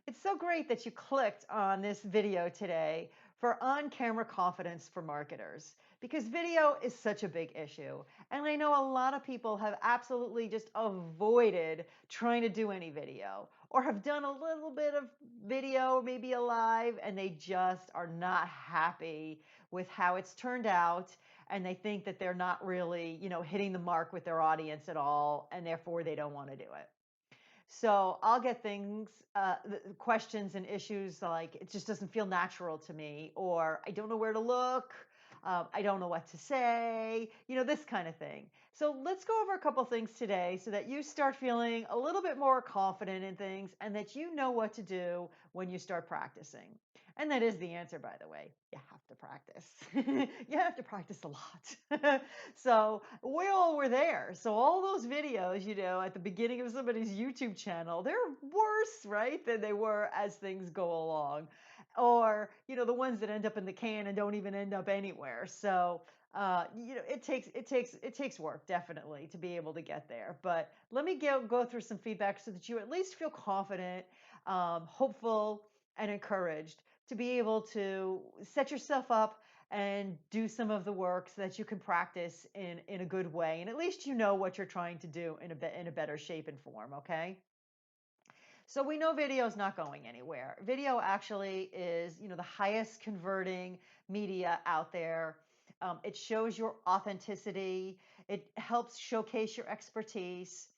It's so great that you clicked on this video today for on-camera confidence for marketers because video is such a big issue. And I know a lot of people have absolutely just avoided trying to do any video or have done a little bit of video, maybe a live, and they just are not happy with how it's turned out. And they think that they're not really, hitting the mark with their audience at all, and therefore they don't want to do it. So I'll get questions and issues like it just doesn't feel natural to me, or I don't know where to look, I don't know what to say, this kind of thing. So let's go over a couple things today so that you start feeling a little bit more confident in things and that you know what to do when you start practicing. And that is the answer, by the way. You have to practice. You have to practice a lot. So we all were there. So all those videos, at the beginning of somebody's YouTube channel, they're worse, right, than they were as things go along. Or, the ones that end up in the can and don't even end up anywhere. So it takes work definitely to be able to get there. But let me go through some feedback so that you at least feel confident, hopeful, and encouraged to be able to set yourself up and do some of the work so that you can practice in a good way. And at least you know what you're trying to do in a better shape and form, okay? So we know video is not going anywhere. Video actually is, the highest converting media out there. It shows your authenticity. It helps showcase your expertise.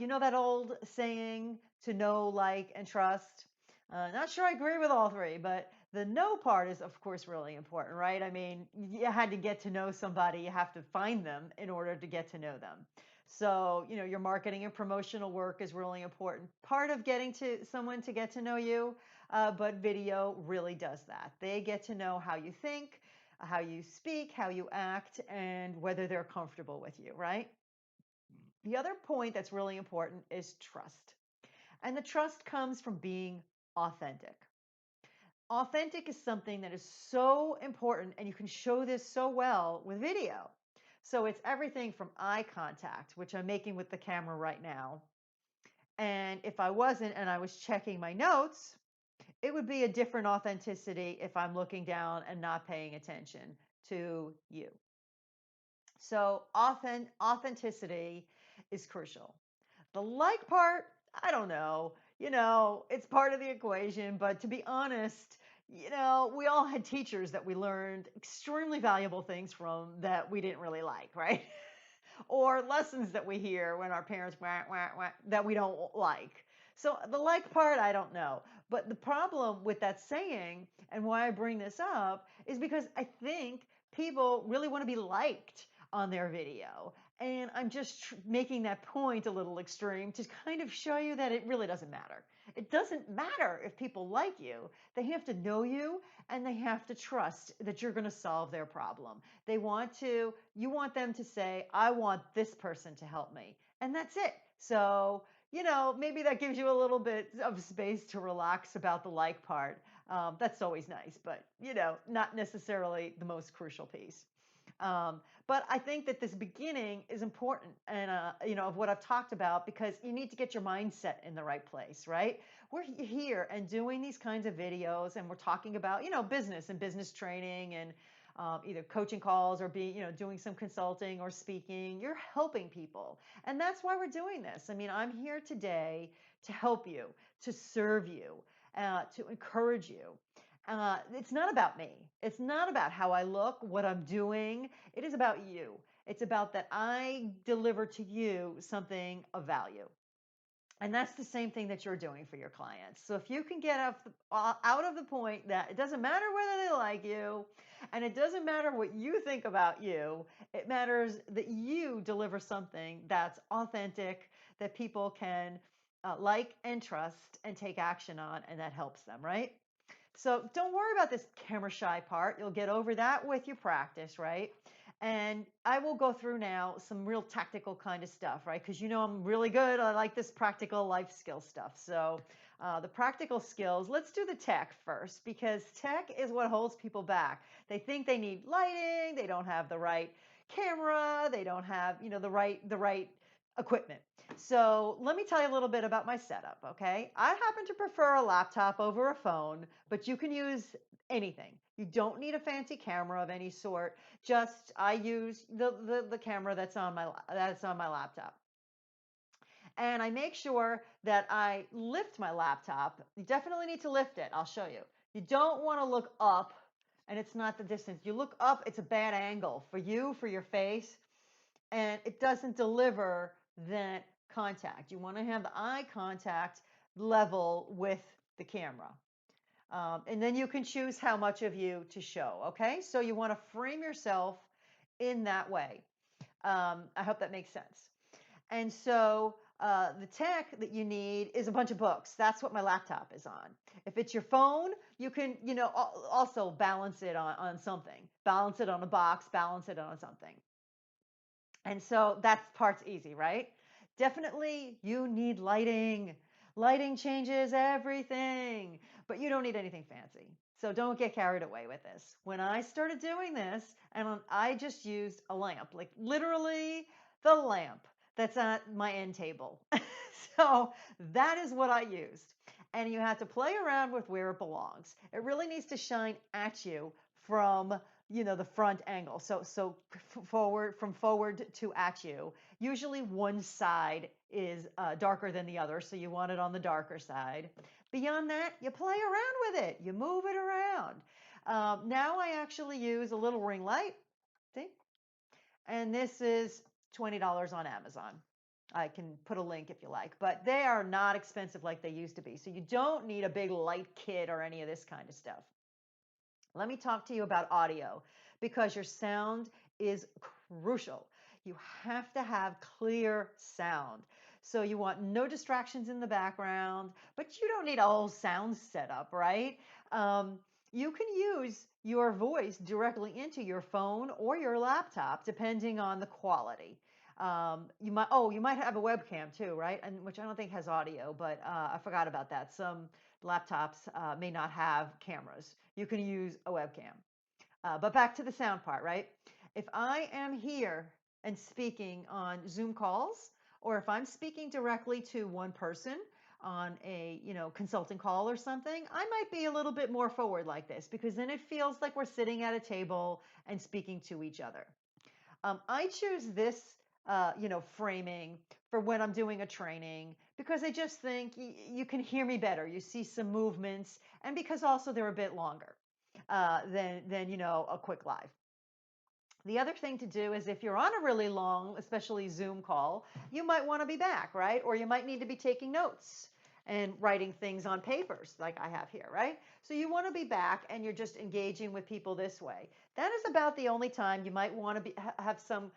You know that old saying, to know, like, and trust? Not sure I agree with all three, but the know part is, of course, really important, right? I mean, you had to get to know somebody, you have to find them in order to get to know them. So, your marketing and promotional work is really important. Part of getting to someone to get to know you, but video really does that. They get to know how you think, how you speak, how you act, and whether they're comfortable with you, right? The other point that's really important is trust. And the trust comes from being authentic. Authentic is something that is so important, and you can show this so well with video. So it's everything from eye contact, which I'm making with the camera right now. And if I wasn't and I was checking my notes, it would be a different authenticity if I'm looking down and not paying attention to you. So authenticity is crucial. The like part, I don't know. It's part of the equation, but to be honest, we all had teachers that we learned extremely valuable things from that we didn't really like, right? Or lessons that we hear when our parents wah, wah, wah, that we don't like. So the like part, I don't know. But the problem with that saying and why I bring this up is because I think people really want to be liked on their video. And I'm just making that point a little extreme to kind of show you that it really doesn't matter. It doesn't matter if people like you. They have to know you and they have to trust that you're going to solve their problem. You want them to say, I want this person to help me. And that's it. So, maybe that gives you a little bit of space to relax about the like part. That's always nice, but, not necessarily the most crucial piece. But I think that this beginning is important and, of what I've talked about because you need to get your mindset in the right place, right? We're here and doing these kinds of videos and we're talking about, business and business training and either coaching calls or doing some consulting or speaking. You're helping people. And that's why we're doing this. I mean, I'm here today to help you, to serve you, to encourage you. It's not about me. It's not about how I look, what I'm doing. It is about you. It's about that I deliver to you something of value. And that's the same thing that you're doing for your clients. So if you can get out of the point that it doesn't matter whether they like you and it doesn't matter what you think about you, it matters that you deliver something that's authentic, that people can like and trust and take action on, and that helps them, right? So don't worry about this camera shy part. You'll get over that with your practice, right? And I will go through now some real tactical kind of stuff, right? Because I'm really good. I like this practical life skill stuff. So the practical skills, let's do the tech first because tech is what holds people back. They think they need lighting. They don't have the right camera. They don't have, the right equipment. So let me tell you a little bit about my setup, okay? I happen to prefer a laptop over a phone, but you can use anything. You don't need a fancy camera of any sort. Just I use the camera that's on my laptop. And I make sure that I lift my laptop. You definitely need to lift it. I'll show you. You don't want to look up, and it's not the distance. You look up, it's a bad angle for you, for your face, and it doesn't deliver that contact. You want to have the eye contact level with the camera. And then you can choose how much of you to show. Okay, so you want to frame yourself in that way. I hope that makes sense. And so the tech that you need is a bunch of books. That's what my laptop is on. If it's your phone, you can, also balance it on something. Balance it on a box, balance it on something. And so that part's easy, right? Definitely you need lighting. Lighting changes everything, but you don't need anything fancy. So don't get carried away with this. When I started doing this, and I just used a lamp, like literally the lamp that's at my end table. So that is what I used. And you have to play around with where it belongs. It really needs to shine at you from the front angle. So from forward to at you. Usually one side is darker than the other, so you want it on the darker side. Beyond that, you play around with it. You move it around. Now I actually use a little ring light. See? And this is $20 on Amazon. I can put a link if you like, but they are not expensive like they used to be. So you don't need a big light kit or any of this kind of stuff. Let me talk to you about audio because your sound is crucial. You have to have clear sound. So you want no distractions in the background, but you don't need a whole sound setup, right? You can use your voice directly into your phone or your laptop, depending on the quality. You might have a webcam too, right? And which I don't think has audio, but I forgot about that. Some laptops may not have cameras. You can use a webcam. But back to the sound part, right? If I am here and speaking on Zoom calls, or if I'm speaking directly to one person on a consulting call or something, I might be a little bit more forward like this because then it feels like we're sitting at a table and speaking to each other. I choose this, framing for when I'm doing a training because I just think you can hear me better. You see some movements, and because also they're a bit longer than a quick live. The other thing to do is if you're on a really long, especially Zoom call, you might want to be back, right? Or you might need to be taking notes and writing things on papers like I have here, right? So you want to be back and you're just engaging with people this way. That is about the only time you might want to have some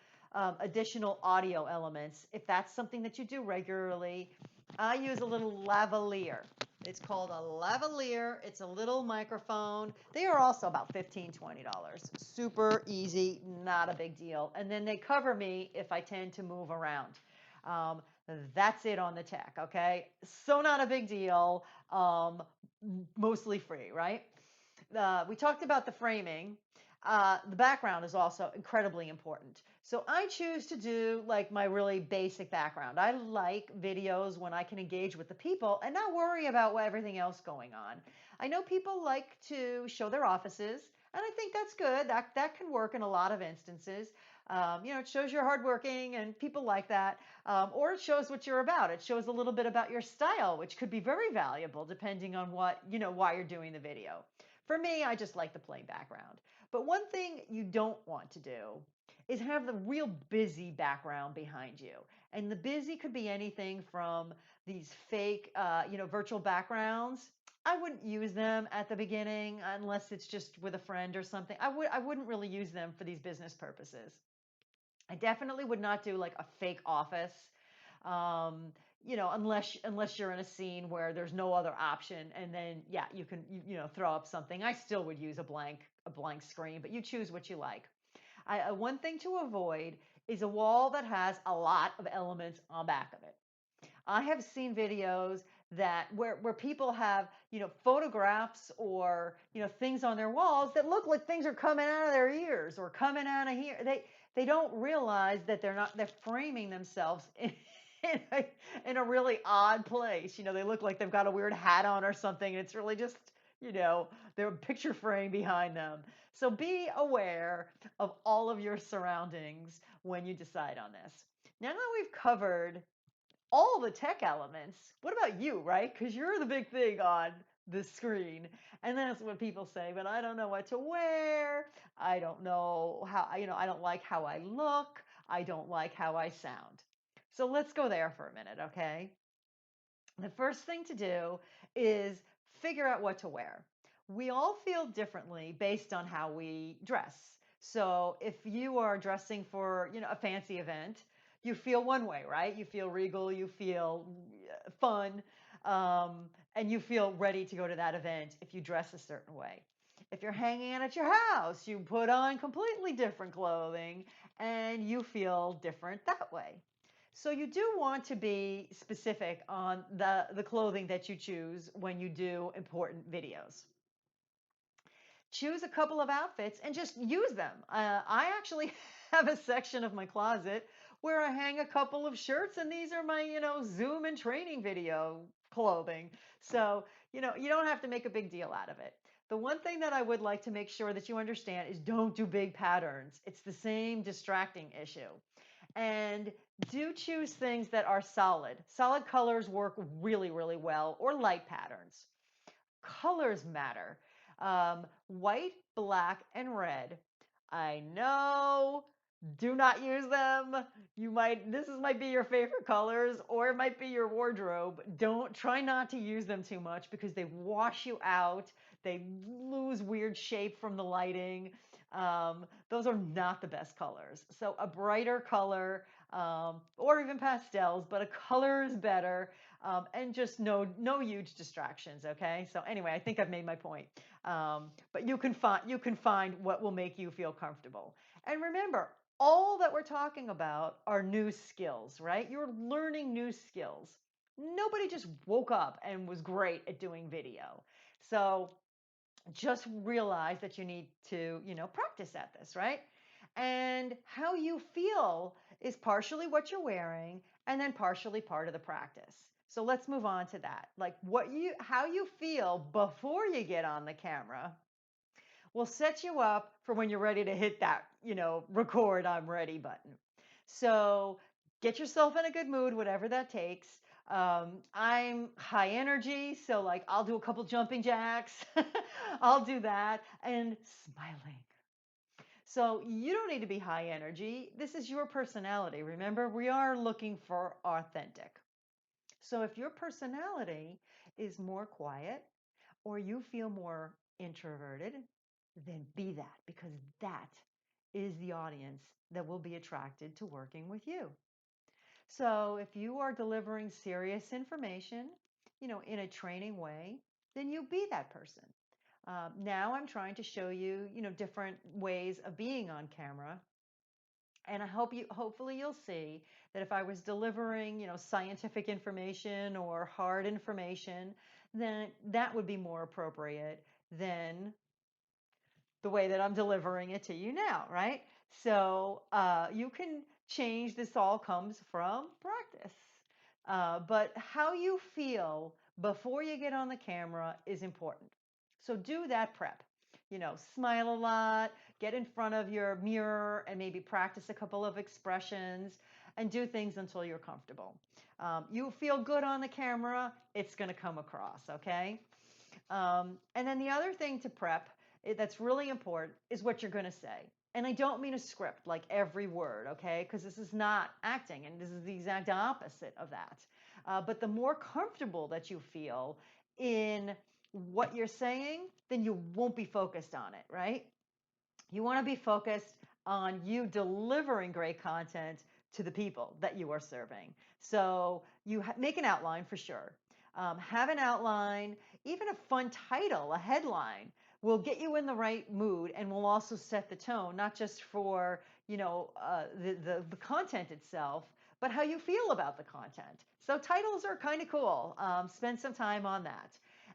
additional audio elements. If that's something that you do regularly, I use a little lavalier. It's called a lavalier. It's a little microphone. They are also about $15, $20. Super easy, not a big deal. And then they cover me if I tend to move around. Um, that's it on the tech, okay? So not a big deal, mostly free, right? We talked about the framing. The background is also incredibly important. So I choose to do like my really basic background. I like videos when I can engage with the people and not worry about everything else going on. I know people like to show their offices, and I think that's good. That can work in a lot of instances. It shows you're hardworking and people like that. Or it shows what you're about. It shows a little bit about your style, which could be very valuable depending on why you're doing the video. For me, I just like the plain background. But one thing you don't want to do is have the real busy background behind you. And the busy could be anything from these fake, virtual backgrounds. I wouldn't use them at the beginning unless it's just with a friend or something. I wouldn't really use them for these business purposes. I definitely would not do like a fake office, unless you're in a scene where there's no other option, and then yeah, you can throw up something. I still would use a blank screen, but you choose what you like. One thing to avoid is a wall that has a lot of elements on back of it. I have seen videos that where people have, photographs or, things on their walls that look like things are coming out of their ears or coming out of here. They don't realize that they're framing themselves in in a really odd place. They look like they've got a weird hat on or something, and it's really just, their picture frame behind them. So be aware of all of your surroundings when you decide on this. Now that we've covered all the tech elements, what about you, right? Because you're the big thing on the screen. And that's what people say, but I don't know what to wear. I don't know how, I don't like how I look. I don't like how I sound. So let's go there for a minute, okay? The first thing to do is figure out what to wear. We all feel differently based on how we dress. So if you are dressing for, a fancy event, you feel one way, right? You feel regal, you feel fun, and you feel ready to go to that event if you dress a certain way. If you're hanging out at your house, you put on completely different clothing and you feel different that way. So you do want to be specific on the clothing that you choose when you do important videos. Choose a couple of outfits and just use them. I actually have a section of my closet where I hang a couple of shirts, and these are my, Zoom and training video clothing. So, you don't have to make a big deal out of it. The one thing that I would like to make sure that you understand is don't do big patterns. It's the same distracting issue. And do choose things that are solid. Solid colors work really, really well, or light patterns. Colors matter. White, black, and red. I know. Do not use them. This might be your favorite colors, or it might be your wardrobe. Don't try not to use them too much because they wash you out. They lose weird shape from the lighting. Those are not the best colors. So a brighter color, or even pastels, but a color is better, and just no huge distractions. Okay. So anyway, I think I've made my point. But you can find what will make you feel comfortable. And remember, all that we're talking about are new skills, right? You're learning new skills. Nobody just woke up and was great at doing video. So just realize that you need to, practice at this, right? And how you feel is partially what you're wearing and then partially part of the practice. So let's move on to that. Like how you feel before you get on the camera will set you up for when you're ready to hit that, record I'm ready button. So get yourself in a good mood, whatever that takes. I'm high energy, so like I'll do a couple jumping jacks. I'll do that and smiling. So you don't need to be high energy. This is your personality. Remember, we are looking for authentic. So if your personality is more quiet or you feel more introverted, then be that, because that is the audience that will be attracted to working with you. So if you are delivering serious information, in a training way, then you be that person. Now I'm trying to show you, different ways of being on camera. And hopefully you'll see that if I was delivering, scientific information or hard information, then that would be more appropriate than the way that I'm delivering it to you now, right? So you can change. This all comes from practice. But how you feel before you get on the camera is important. So do that prep. Smile a lot, get in front of your mirror and maybe practice a couple of expressions and do things until you're comfortable. You feel good on the camera, it's going to come across, okay? And then the other thing to prep that's really important is what you're going to say. And I don't mean a script, like every word, okay? Because this is not acting, and this is the exact opposite of that. But the more comfortable that you feel in what you're saying, then you won't be focused on it, right? You want to be focused on you delivering great content to the people that you are serving. So you make an outline for sure. Have an outline, even a fun title, a headline will get you in the right mood and will also set the tone, not just for the content itself, but how you feel about the content. So titles are kind of cool. Spend some time on that.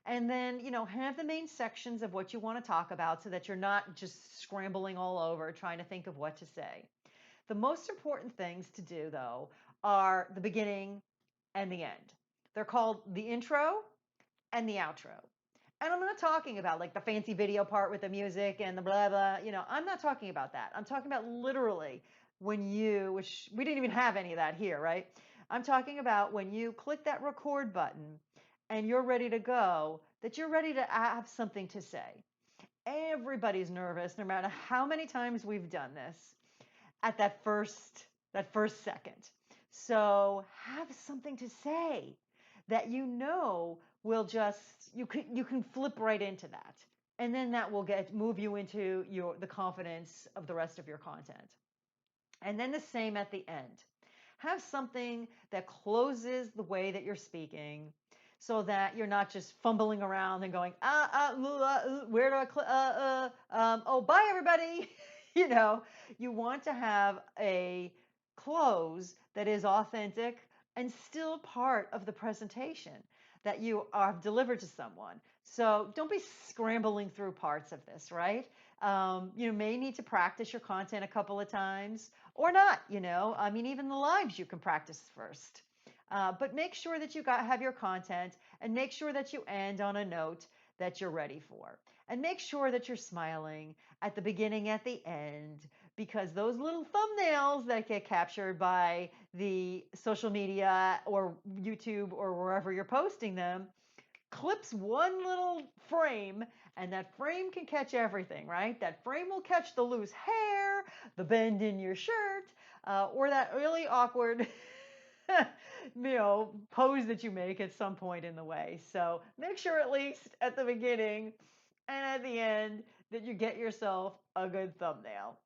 And then, have the main sections of what you want to talk about so that you're not just scrambling all over trying to think of what to say. The most important things to do, though, are the beginning and the end. They're called the intro and the outro. And I'm not talking about like the fancy video part with the music and the blah blah, I'm not talking about that. I'm talking about literally when which we didn't even have any of that here, right? I'm talking about when you click that record button and you're ready to go, that you're ready to have something to say. Everybody's nervous, no matter how many times we've done this, at that first second. So have something to say that will just you can flip right into that. And then that will move you into the confidence of the rest of your content. And then the same at the end. Have something that closes the way that you're speaking so that you're not just fumbling around and going, where do I click? Oh, bye, everybody. You want to have a close that is authentic and still part of the presentation that you have delivered to someone. So don't be scrambling through parts of this, right? You may need to practice your content a couple of times or not, I mean, even the lives you can practice first. But make sure that you have your content and make sure that you end on a note that you're ready for. And make sure that you're smiling at the beginning, at the end, because those little thumbnails that get captured by the social media or YouTube or wherever you're posting them clips one little frame, and that frame can catch everything, right? That frame will catch the loose hair, the bend in your shirt, or that really awkward pose that you make at some point in the way. So make sure at least at the beginning and at the end that you get yourself a good thumbnail.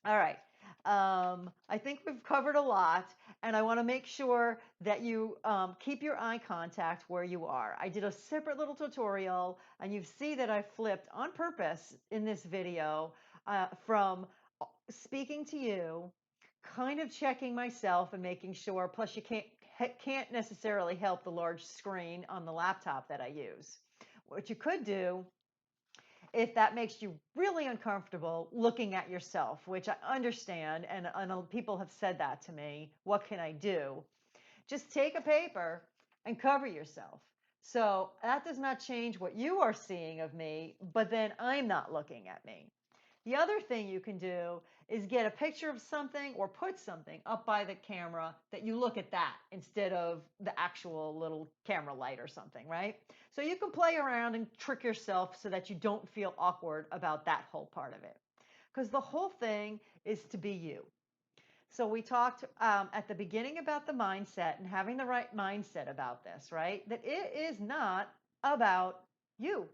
All right. I think we've covered a lot, and I want to make sure that you keep your eye contact where you are. I did a separate little tutorial, and you see that I flipped on purpose in this video from speaking to you, kind of checking myself and making sure, plus you can't necessarily help the large screen on the laptop that I use. What you could do, if that makes you really uncomfortable looking at yourself, which I understand, and people have said that to me, what can I do? Just take a paper and cover yourself. So that does not change what you are seeing of me, but then I'm not looking at me. The other thing you can do is get a picture of something or put something up by the camera that you look at that instead of the actual little camera light or something, right? So you can play around and trick yourself so that you don't feel awkward about that whole part of it. Because the whole thing is to be you. So we talked at the beginning about the mindset and having the right mindset about this, right? That it is not about you.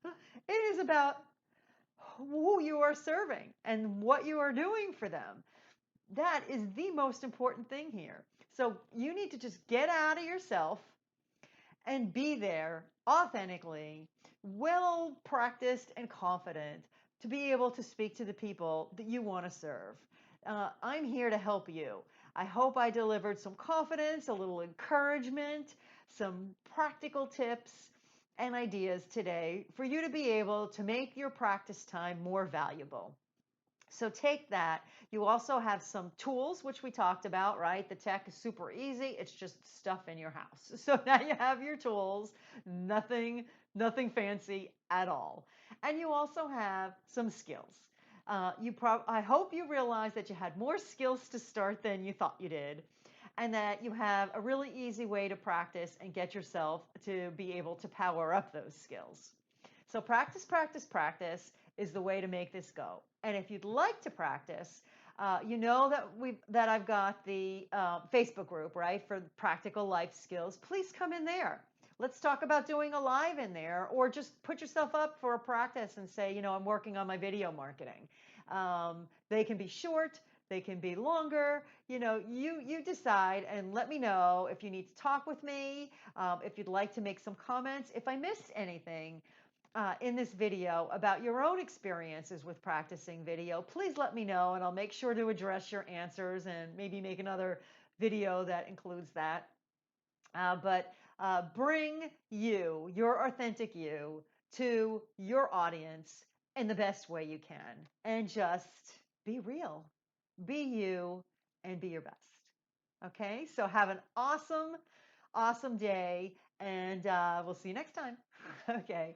It is about who you are serving and what you are doing for them. That is the most important thing here. So you need to just get out of yourself and be there authentically, well practiced and confident to be able to speak to the people that you want to serve. I'm here to help you. I hope I delivered some confidence, a little encouragement, some practical tips and ideas today for you to be able to make your practice time more valuable. So take that. You also have some tools, which we talked about, right? The tech is super easy. It's just stuff in your house. So now you have your tools, nothing fancy at all. And you also have some skills. I hope you realize that you had more skills to start than you thought you did, and that you have a really easy way to practice and get yourself to be able to power up those skills. So practice, practice, practice is the way to make this go. And if you'd like to practice, you know that I've got the Facebook group, right, for practical life skills. Please come in there. Let's talk about doing a live in there, or just put yourself up for a practice and say, I'm working on my video marketing. They can be short, they can be longer. You decide, and let me know if you need to talk with me, if you'd like to make some comments. If I missed anything in this video about your own experiences with practicing video, please let me know, and I'll make sure to address your answers and maybe make another video that includes that. But bring your authentic you, to your audience in the best way you can, and just be real, be you, and be your best. Okay, so have an awesome, awesome day, and we'll see you next time. Okay.